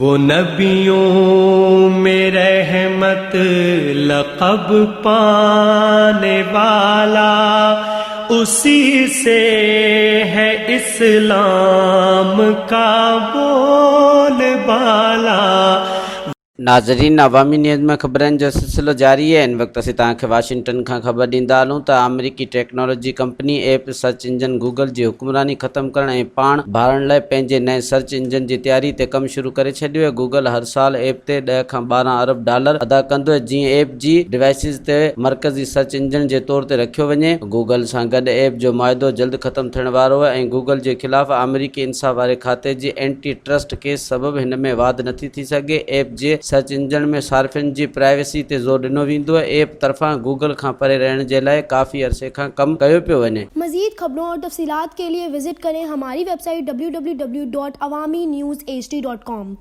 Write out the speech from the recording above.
वो नबियों में रहमत लक़ब पाने वाला, उसी से है इस्लाम का बोलबाला। नाज़रीन, अवामी न्यूज़ में ख़बरनि जो सिलसिलो जारी है। इन वक्त असीं तव्हांखे वाशिंगटन खां ख़बर ॾींदा हलूं त अमरीकी technology company app search engine Google जी हुक्मरानी ख़त्म करण ऐं पाण भाड़ण लाइ पंहिंजे नए सर्च इंजन जी तैयारी ते कमु शुरू करे छॾियो आहे। गूगल हर साल ऐप ते 10 खां 12 अरब डॉलर अदा कंदो आहे, जीअं ऐप जी डिवाइसिस ते मरकज़ी सर्च इंजन जे तौर ते रखियो वञे। गूगल सां गॾु ऐप जो मुआहिदो जल्द ख़त्म थियण वारो आहे ऐं गूगल जे ख़िलाफ़ अमरीकी इंसाफ़ वारे खाते जी एंटी ट्रस्ट केस सबबि हिन में वाध नथी थी सघे। ऐप जे सर्च इंजन में सार्फिन जी प्राइवेसी ते ज़ोर ॾिनो वेंदो आहे। ऐप तरफ़ां गूगल खां परे रहण जे लाइ काफ़ी अरसे खां कमु कयो पियो वञे। मज़ीद खबरों और तफसीलात के लिए विजिट करें हमारी वेबसाइट www.awamiNewsHD.com।